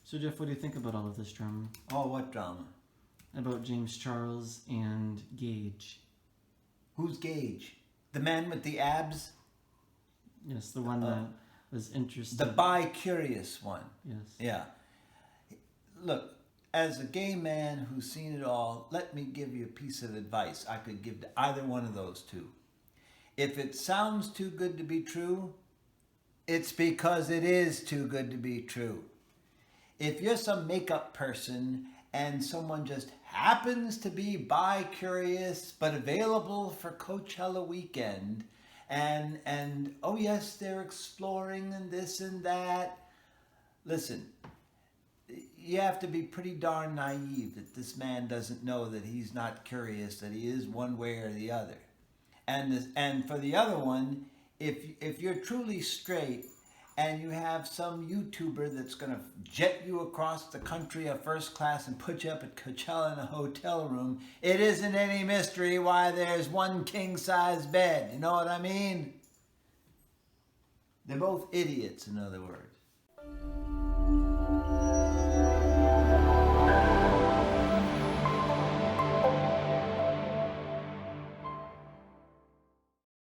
So, Jeff, what do you think about all of this drama? Oh, what drama? About James Charles and Gage. Who's Gage? The man with the abs? Yes, the one that was interested. The bi-curious one. Yes. Yeah. Look, as a gay man who's seen it all, let me give you a piece of advice I could give to either one of those two. If it sounds too good to be true, it's because it is too good to be true. If you're some makeup person and someone just happens to be bi-curious but available for Coachella weekend, and oh yes, they're exploring and this and that, listen, you have to be pretty darn naive that this man doesn't know that he's not curious, that he is one way or the other. And for the other one, if you're truly straight and you have some YouTuber that's going to jet you across the country a first class and put you up at Coachella in a hotel room, it isn't any mystery why there's one king-size bed. You know what I mean? They're both idiots, in other words.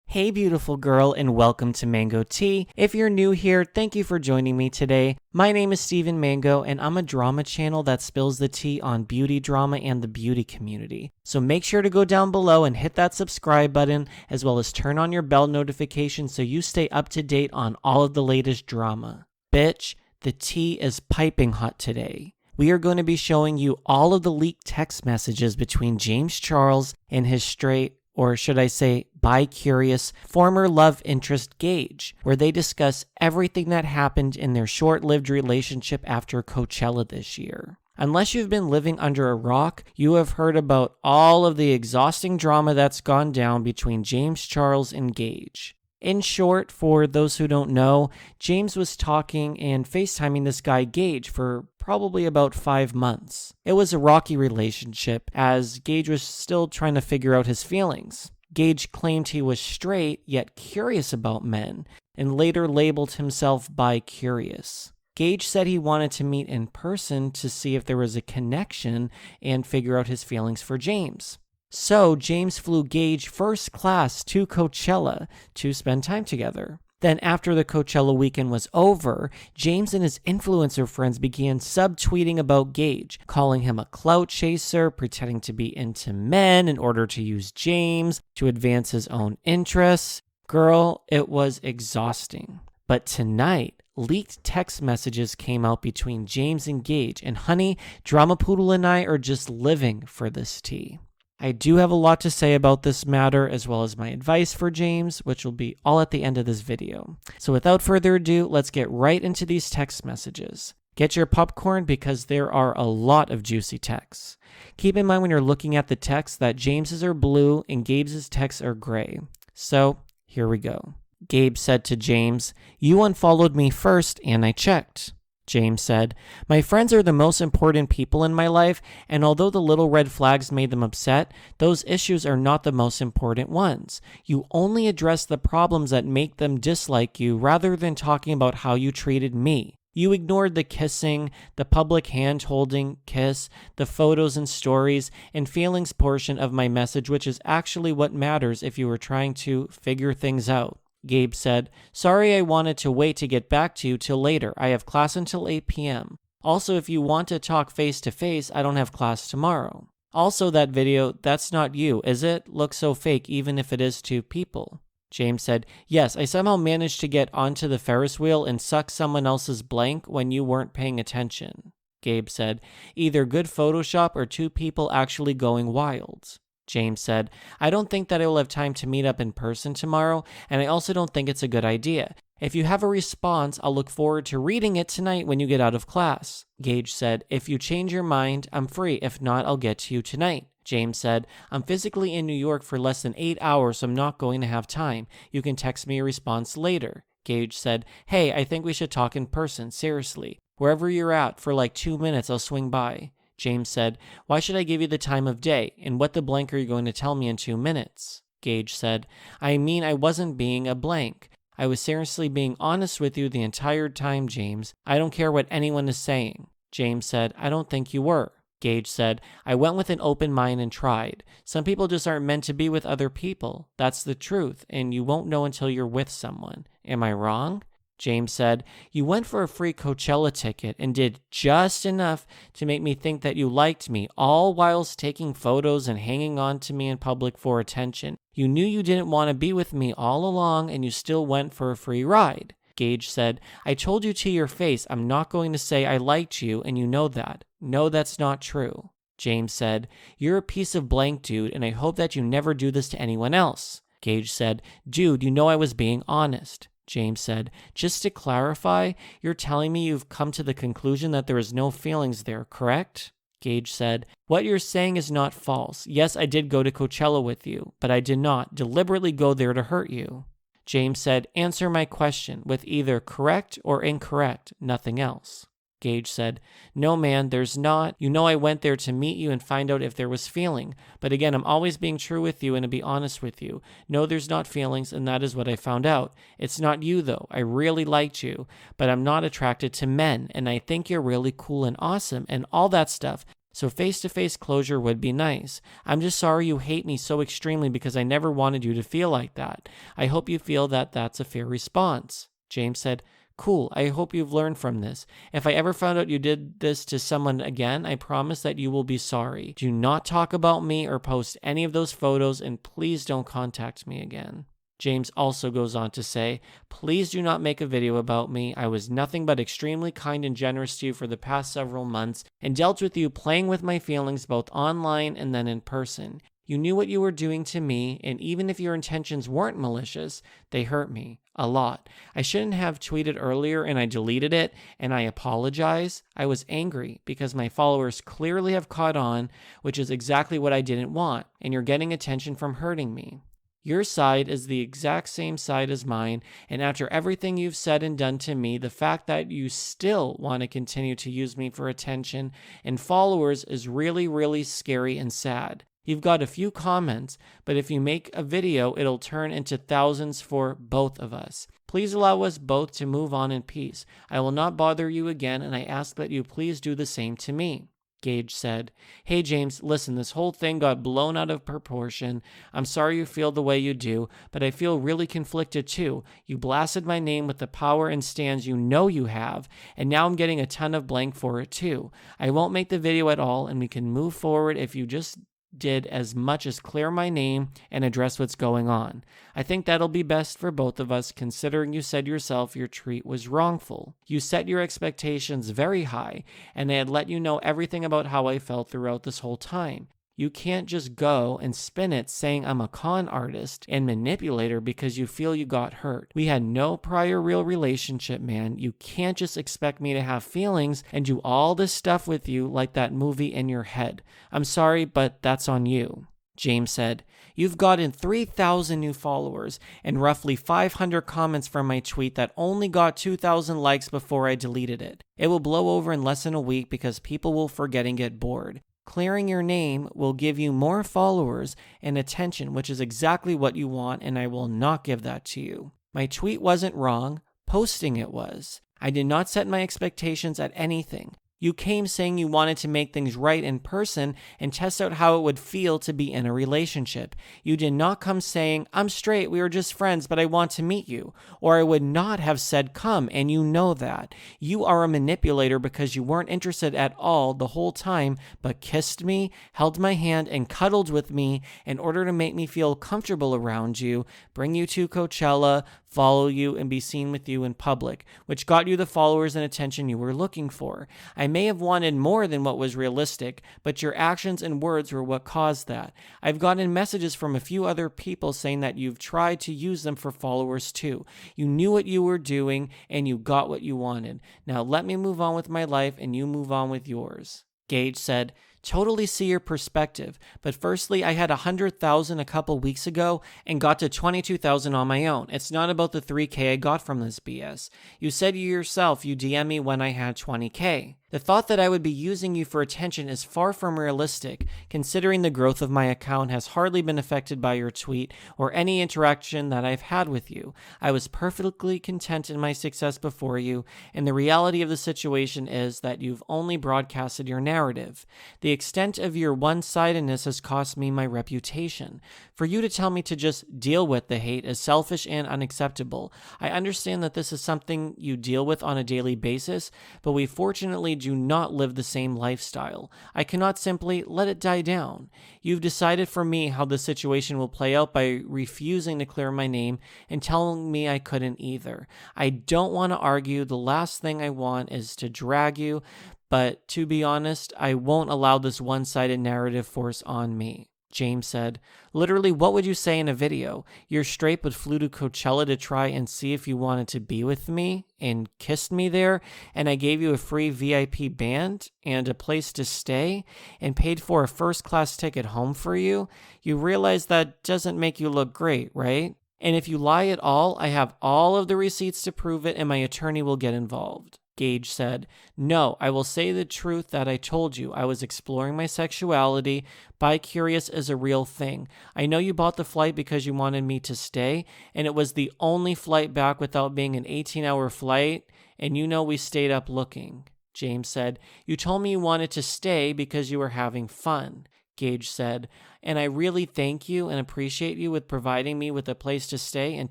Hey beautiful girl, and welcome to Mango Tea. If you're new here, thank you for joining me today. My name is Steven Mango, and I'm a drama channel that spills the tea on beauty drama and the beauty community. So make sure to go down below and hit that subscribe button, as well as turn on your bell notification so you stay up to date on all of the latest drama. Bitch, the tea is piping hot today. We are going to be showing you all of the leaked text messages between James Charles and his straight, or should I say bi-curious, former love interest Gage, where they discuss everything that happened in their short-lived relationship after Coachella this year. Unless you've been living under a rock, you have heard about all of the exhausting drama that's gone down between James Charles and Gage. In short, for those who don't know, James was talking and FaceTiming this guy Gage for probably about 5 months. It was a rocky relationship, as Gage was still trying to figure out his feelings. Gage claimed he was straight, yet curious about men, and later labeled himself bi-curious. Gage said he wanted to meet in person to see if there was a connection and figure out his feelings for James. So James flew Gage first class to Coachella to spend time together. Then after the Coachella weekend was over, James and his influencer friends began subtweeting about Gage, calling him a clout chaser, pretending to be into men in order to use James to advance his own interests. Girl, it was exhausting. But tonight, leaked text messages came out between James and Gage, and honey, Drama Poodle and I are just living for this tea. I do have a lot to say about this matter, as well as my advice for James, which will be all at the end of this video. So without further ado, let's get right into these text messages. Get your popcorn because there are a lot of juicy texts. Keep in mind when you're looking at the text that James's are blue and Gabe's texts are gray. So here we go. Gabe said to James, "You unfollowed me first and I checked." James said, "My friends are the most important people in my life, and although the little red flags made them upset, those issues are not the most important ones. You only address the problems that make them dislike you rather than talking about how you treated me. You ignored the kissing, the public hand-holding kiss, the photos and stories, and feelings portion of my message, which is actually what matters if you were trying to figure things out." Gabe said, "Sorry, I wanted to wait to get back to you till later. I have class until 8 p.m. Also, if you want to talk face to face, I don't have class tomorrow. Also, that video, that's not you, is it? Looks so fake even if it is two people." James said, "Yes, I somehow managed to get onto the Ferris wheel and suck someone else's blank when you weren't paying attention." Gabe said, "Either good Photoshop or two people actually going wild." James said, "I don't think that I will have time to meet up in person tomorrow, and I also don't think it's a good idea. If you have a response, I'll look forward to reading it tonight when you get out of class." Gage said, "If you change your mind, I'm free. If not, I'll get to you tonight." James said, "I'm physically in New York for less than 8 hours, so I'm not going to have time. You can text me a response later." Gage said, "Hey, I think we should talk in person, seriously. Wherever you're at, for like 2 minutes, I'll swing by." James said, "Why should I give you the time of day? And what the blank are you going to tell me in 2 minutes?" Gage said, I wasn't being a blank. I was seriously being honest with you the entire time, James. I don't care what anyone is saying." James said, I don't think you were. Gage said, I went with an open mind and tried. Some people just aren't meant to be with other people. That's the truth, and you won't know until you're with someone. Am I wrong? James said, you went for a free Coachella ticket and did just enough to make me think that you liked me, all whilst taking photos and hanging on to me in public for attention. You knew you didn't want to be with me all along, and you still went for a free ride. Gage said, I told you to your face I'm not going to say I liked you, and you know that. No, that's not true. James said, you're a piece of blank, dude, and I hope that you never do this to anyone else. Gage said, dude, you know I was being honest. James said, just to clarify, you're telling me you've come to the conclusion that there is no feelings there, correct? Gage said, what you're saying is not false. Yes, I did go to Coachella with you, but I did not deliberately go there to hurt you. James said, answer my question with either correct or incorrect, nothing else. Gage said, no man, there's not. You know I went there to meet you and find out if there was feeling. But again, I'm always being true with you and to be honest with you. No, there's not feelings, and that is what I found out. It's not you, though. I really liked you, but I'm not attracted to men, and I think you're really cool and awesome and all that stuff. So face-to-face closure would be nice. I'm just sorry you hate me so extremely because I never wanted you to feel like that. I hope you feel that that's a fair response. James said, cool, I hope you've learned from this. If I ever found out you did this to someone again, I promise that you will be sorry. Do not talk about me or post any of those photos, and please don't contact me again. James also goes on to say, please do not make a video about me. I was nothing but extremely kind and generous to you for the past several months and dealt with you playing with my feelings both online and then in person. You knew what you were doing to me, and even if your intentions weren't malicious, they hurt me a lot. I shouldn't have tweeted earlier, and I deleted it, and I apologize. I was angry because my followers clearly have caught on, which is exactly what I didn't want, and you're getting attention from hurting me. Your side is the exact same side as mine, and after everything you've said and done to me, the fact that you still want to continue to use me for attention and followers is really, really scary and sad. You've got a few comments, but if you make a video, it'll turn into thousands for both of us. Please allow us both to move on in peace. I will not bother you again, and I ask that you please do the same to me. Gage said, hey James, listen, this whole thing got blown out of proportion. I'm sorry you feel the way you do, but I feel really conflicted too. You blasted my name with the power and stands you know you have, and now I'm getting a ton of blank for it too. I won't make the video at all, and we can move forward if you just did as much as clear my name and address what's going on. I think that'll be best for both of us, considering you said yourself your treat was wrongful. You set your expectations very high, and I had let you know everything about how I felt throughout this whole time. You can't just go and spin it saying I'm a con artist and manipulator because you feel you got hurt. We had no prior real relationship, man. You can't just expect me to have feelings and do all this stuff with you like that movie in your head. I'm sorry, but that's on you. James said, you've gotten 3,000 new followers and roughly 500 comments from my tweet that only got 2,000 likes before I deleted it. It will blow over in less than a week because people will forget and get bored. Clearing your name will give you more followers and attention, which is exactly what you want, and I will not give that to you. My tweet wasn't wrong. Posting it was. I did not set my expectations at anything. You came saying you wanted to make things right in person and test out how it would feel to be in a relationship. You did not come saying, I'm straight, we were just friends, but I want to meet you. Or I would not have said come, and you know that. You are a manipulator because you weren't interested at all the whole time, but kissed me, held my hand, and cuddled with me in order to make me feel comfortable around you, bring you to Coachella, follow you, and be seen with you in public, which got you the followers and attention you were looking for. I may have wanted more than what was realistic, but your actions and words were what caused that. I've gotten messages from a few other people saying that you've tried to use them for followers too. You knew what you were doing, and you got what you wanted. Now let me move on with my life, and you move on with yours. Gage said, Totally see your perspective, but firstly, I had 100,000 a couple weeks ago and got to 22,000 on my own. It's not about the 3K I got from this BS. You said yourself you DM me when I had 20K. The thought that I would be using you for attention is far from realistic, considering the growth of my account has hardly been affected by your tweet or any interaction that I've had with you. I was perfectly content in my success before you, and the reality of the situation is that you've only broadcasted your narrative. The extent of your one-sidedness has cost me my reputation. For you to tell me to just deal with the hate is selfish and unacceptable. I understand that this is something you deal with on a daily basis, but we fortunately do not live the same lifestyle. I cannot simply let it die down. You've decided for me how the situation will play out by refusing to clear my name and telling me I couldn't either. I don't want to argue. The last thing I want is to drag you, but to be honest, I won't allow this one-sided narrative force on me. James said, literally, what would you say in a video? You're straight but flew to Coachella to try and see if you wanted to be with me and kissed me there, and I gave you a free VIP band and a place to stay and paid for a first-class ticket home for you. You realize that doesn't make you look great, right? And if you lie at all, I have all of the receipts to prove it and my attorney will get involved. Gage said, no, I will say the truth that I told you. I was exploring my sexuality. Bi-curious is a real thing. I know you bought the flight because you wanted me to stay, and it was the only flight back without being an 18-hour flight, and you know we stayed up looking. James said, you told me you wanted to stay because you were having fun. Gage said, and I really thank you and appreciate you with providing me with a place to stay and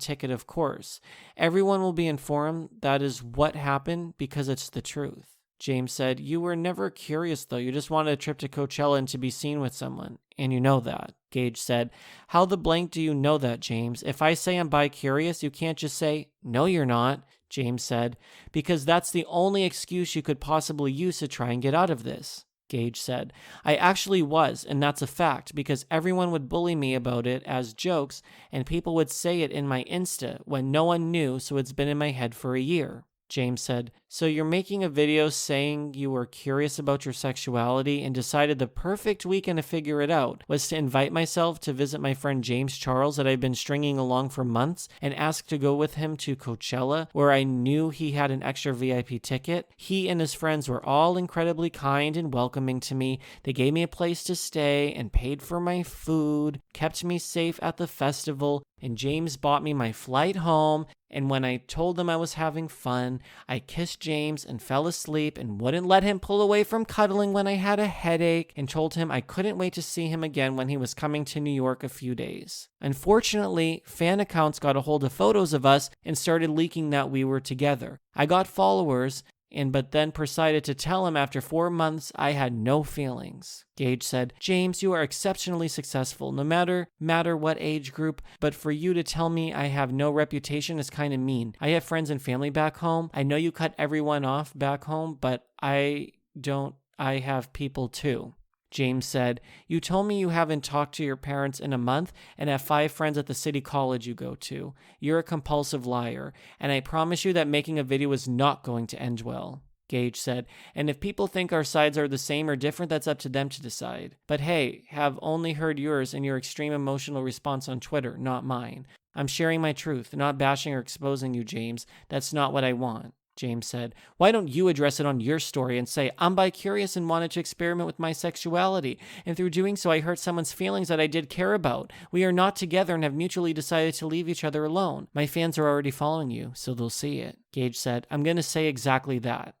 ticket, of course. Everyone will be informed that is what happened because it's the truth. James said, you were never curious though. You just wanted a trip to Coachella and to be seen with someone. And you know that. Gage said, how the blank do you know that, James? If I say I'm bi-curious, you can't just say, no, you're not. James said, because that's the only excuse you could possibly use to try and get out of this. Gage said, I actually was, and that's a fact, because everyone would bully me about it as jokes, and people would say it in my Insta when no one knew, so it's been in my head for a year. James said, so you're making a video saying you were curious about your sexuality and decided the perfect weekend to figure it out was to invite myself to visit my friend James Charles that I've been stringing along for months and ask to go with him to Coachella, where I knew he had an extra VIP ticket. He and his friends were all incredibly kind and welcoming to me. They gave me a place to stay and paid for my food, kept me safe at the festival, and James bought me my flight home. And when I told them I was having fun, I kissed James and fell asleep and wouldn't let him pull away from cuddling when I had a headache and told him I couldn't wait to see him again when he was coming to New York a few days. Unfortunately, fan accounts got a hold of photos of us and started leaking that we were together. I got followers, but then proceeded to tell him after 4 months I had no feelings. Gage said, James, you are exceptionally successful, no matter what age group, but for you to tell me I have no reputation is kind of mean. I have friends and family back home. I know you cut everyone off back home, but I don't. I have people too. James said, you told me you haven't talked to your parents in a month and have 5 friends at the city college you go to. You're a compulsive liar, and I promise you that making a video is not going to end well. Gage said, and if people think our sides are the same or different, that's up to them to decide. But hey, have only heard yours and your extreme emotional response on Twitter, not mine. I'm sharing my truth, not bashing or exposing you, James. That's not what I want. James said, why don't you address it on your story and say, I'm bi-curious and wanted to experiment with my sexuality, and through doing so I hurt someone's feelings that I did care about. We are not together and have mutually decided to leave each other alone. My fans are already following you, so they'll see it. Gage said, I'm going to say exactly that.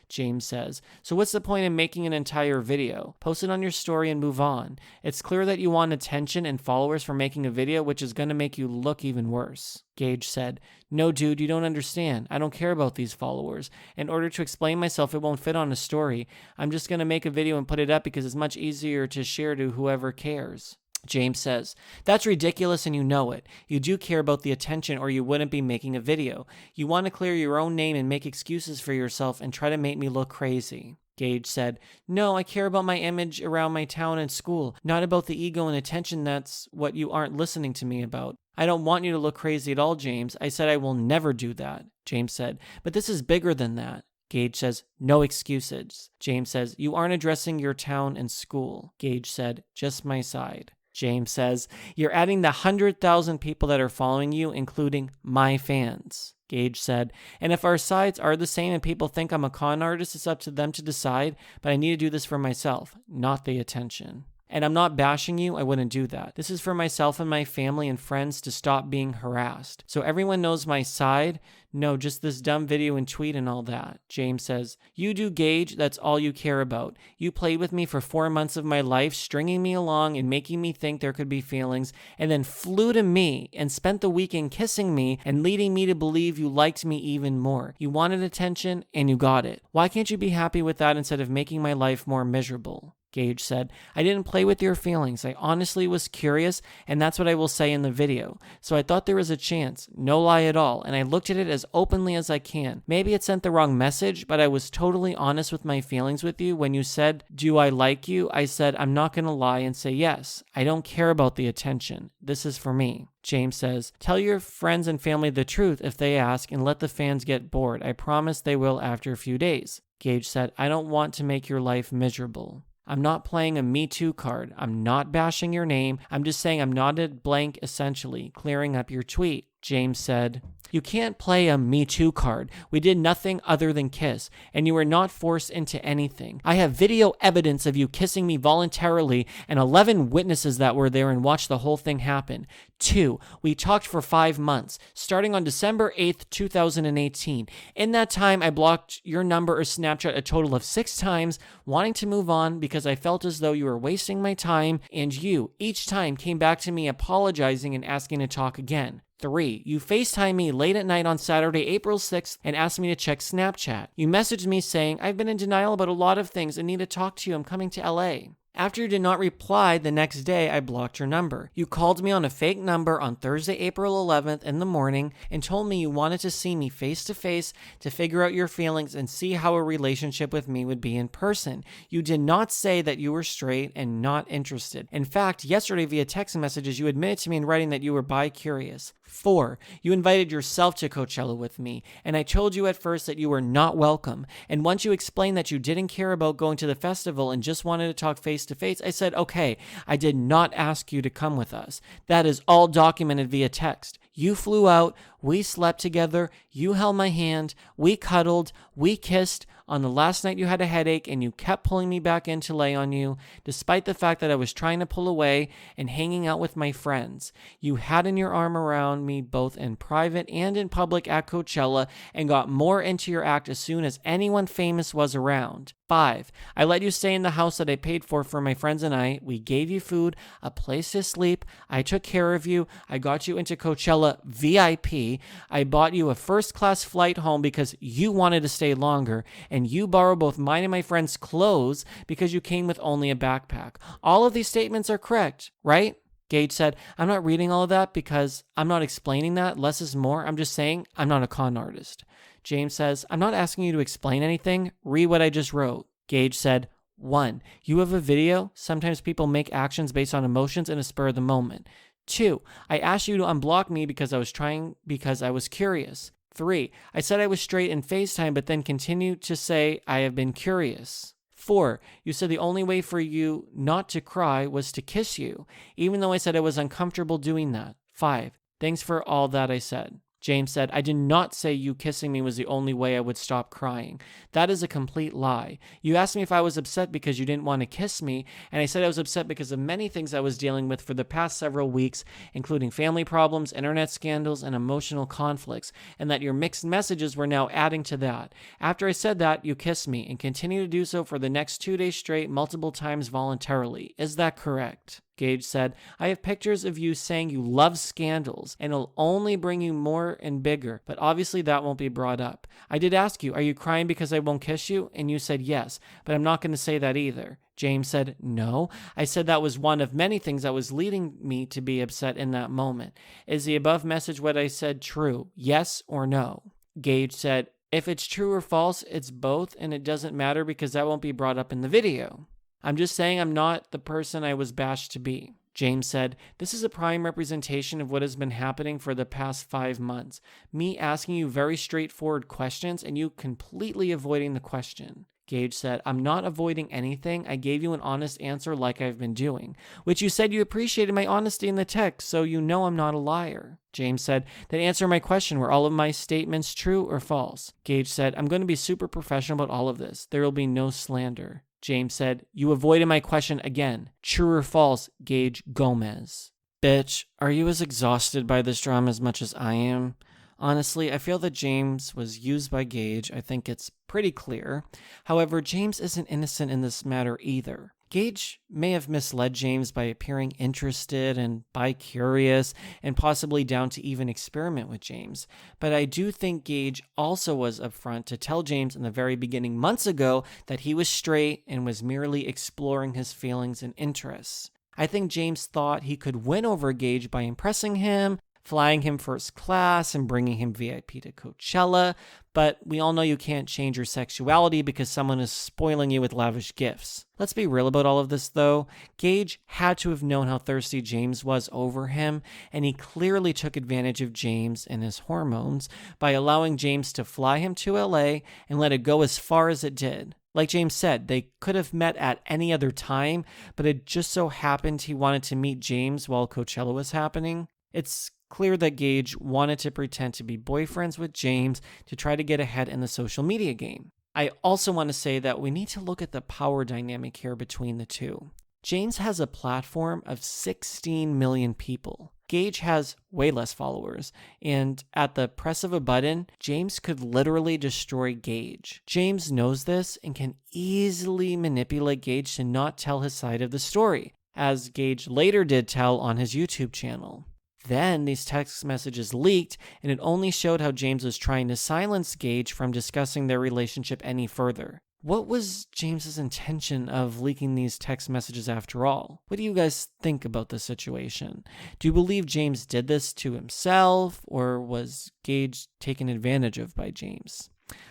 James says, so what's the point in making an entire video? Post it on your story and move on. It's clear that you want attention and followers for making a video, which is going to make you look even worse. Gage said, no, dude, you don't understand. I don't care about these followers. In order to explain myself, it won't fit on a story. I'm just going to make a video and put it up because it's much easier to share to whoever cares. James says, that's ridiculous and you know it. You do care about the attention or you wouldn't be making a video. You want to clear your own name and make excuses for yourself and try to make me look crazy. Gage said, no, I care about my image around my town and school, not about the ego and attention. That's what you aren't listening to me about. I don't want you to look crazy at all, James. I said I will never do that. James said, but this is bigger than that. Gage says, no excuses. James says, you aren't addressing your town and school. Gage said, just my side. James says, you're adding the 100,000 people that are following you, including my fans. Gage said, and if our sides are the same and people think I'm a con artist, it's up to them to decide, but I need to do this for myself, not the attention. And I'm not bashing you, I wouldn't do that. This is for myself and my family and friends to stop being harassed. So everyone knows my side. No, just this dumb video and tweet and all that. James says, you do, Gage, that's all you care about. You played with me for 4 months of my life, stringing me along and making me think there could be feelings, and then flew to me and spent the weekend kissing me and leading me to believe you liked me even more. You wanted attention and you got it. Why can't you be happy with that instead of making my life more miserable? Gage said, I didn't play with your feelings. I honestly was curious, and that's what I will say in the video. So I thought there was a chance, no lie at all, and I looked at it as openly as I can. Maybe it sent the wrong message, but I was totally honest with my feelings with you. When you said, do I like you? I said, I'm not going to lie and say yes. I don't care about the attention. This is for me. James says, tell your friends and family the truth if they ask and let the fans get bored. I promise they will after a few days. Gage said, I don't want to make your life miserable. I'm not playing a Me Too card. I'm not bashing your name. I'm just saying I'm not a blank, essentially, clearing up your tweet. James said, you can't play a Me Too card. We did nothing other than kiss, and you were not forced into anything. I have video evidence of you kissing me voluntarily and 11 witnesses that were there and watched the whole thing happen. 2, we talked for 5 months, starting on December 8th, 2018. In that time, I blocked your number or Snapchat a total of 6 times, wanting to move on because I felt as though you were wasting my time, and you, each time, came back to me apologizing and asking to talk again. 3, you FaceTime me late at night on Saturday, April 6th, and asked me to check Snapchat. You messaged me saying, I've been in denial about a lot of things and need to talk to you. I'm coming to LA. After you did not reply the next day, I blocked your number. You called me on a fake number on Thursday, April 11th in the morning and told me you wanted to see me face to face to figure out your feelings and see how a relationship with me would be in person. You did not say that you were straight and not interested. In fact, yesterday via text messages, you admitted to me in writing that you were bi-curious. 4, you invited yourself to Coachella with me, and I told you at first that you were not welcome. And once you explained that you didn't care about going to the festival and just wanted to talk face to face, I said, okay, I did not ask you to come with us. That is all documented via text. You flew out, we slept together, you held my hand, we cuddled, we kissed. On the last night you had a headache and you kept pulling me back in to lay on you, despite the fact that I was trying to pull away and hanging out with my friends. You had in your arm around me both in private and in public at Coachella and got more into your act as soon as anyone famous was around. 5, I let you stay in the house that I paid for my friends and I. We gave you food, a place to sleep. I took care of you. I got you into Coachella VIP. I bought you a first-class flight home because you wanted to stay longer, and you borrowed both mine and my friends' clothes because you came with only a backpack. All of these statements are correct, right? Gage said, I'm not reading all of that because I'm not explaining that. Less is more. I'm just saying I'm not a con artist. James says, I'm not asking you to explain anything. Read what I just wrote. Gage said, 1, you have a video. Sometimes people make actions based on emotions in a spur of the moment. 2, I asked you to unblock me because I was curious. 3, I said I was straight in FaceTime, but then continued to say I have been curious. 4, you said the only way for you not to cry was to kiss you, even though I said I was uncomfortable doing that. 5, thanks for all that I said. James said, I did not say you kissing me was the only way I would stop crying. That is a complete lie. You asked me if I was upset because you didn't want to kiss me, and I said I was upset because of many things I was dealing with for the past several weeks, including family problems, internet scandals, and emotional conflicts, and that your mixed messages were now adding to that. After I said that, you kissed me, and continue to do so for the next 2 days straight, multiple times voluntarily. Is that correct? Gage said, I have pictures of you saying you love scandals and it'll only bring you more and bigger, but obviously that won't be brought up. I did ask you, are you crying because I won't kiss you? And you said yes, but I'm not going to say that either. James said, no. I said that was one of many things that was leading me to be upset in that moment. Is the above message what I said true? Yes or no? Gage said, if it's true or false, it's both, and it doesn't matter because that won't be brought up in the video. I'm just saying I'm not the person I was bashed to be. James said, "This is a prime representation of what has been happening for the past 5 months. Me asking you very straightforward questions and you completely avoiding the question." Gage said, "I'm not avoiding anything. I gave you an honest answer like I've been doing, which you said you appreciated my honesty in the text, so you know I'm not a liar." James said, "Then answer my question. Were all of my statements true or false?" Gage said, "I'm going to be super professional about all of this. There will be no slander." James said, "You avoided my question again. True or false, Gage Gomez?" Bitch, are you as exhausted by this drama as much as I am? Honestly, I feel that James was used by Gage. I think it's pretty clear. However, James isn't innocent in this matter either. Gage may have misled James by appearing interested and bi-curious and possibly down to even experiment with James. But I do think Gage also was upfront to tell James in the very beginning months ago that he was straight and was merely exploring his feelings and interests. I think James thought he could win over Gage by impressing him, flying him first class and bringing him VIP to Coachella, but we all know you can't change your sexuality because someone is spoiling you with lavish gifts. Let's be real about all of this though. Gage had to have known how thirsty James was over him, and he clearly took advantage of James and his hormones by allowing James to fly him to LA and let it go as far as it did. Like James said, they could have met at any other time, but it just so happened he wanted to meet James while Coachella was happening. It's clear that Gage wanted to pretend to be boyfriends with James to try to get ahead in the social media game. I also want to say that we need to look at the power dynamic here between the two. James has a platform of 16 million people. Gage has way less followers, and at the press of a button, James could literally destroy Gage. James knows this and can easily manipulate Gage to not tell his side of the story, as Gage later did tell on his YouTube channel. Then these text messages leaked, and it only showed how James was trying to silence Gage from discussing their relationship any further. What was James's intention of leaking these text messages after all? What do you guys think about this situation? Do you believe James did this to himself, or was Gage taken advantage of by James?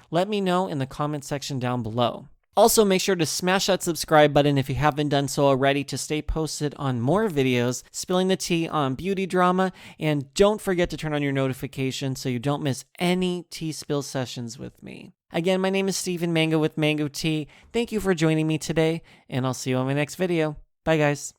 Let me know in the comment section down below. Also, make sure to smash that subscribe button if you haven't done so already to stay posted on more videos spilling the tea on beauty drama, and don't forget to turn on your notifications so you don't miss any tea spill sessions with me. Again, my name is Steven Mango with Mango Tea. Thank you for joining me today, and I'll see you on my next video. Bye, guys.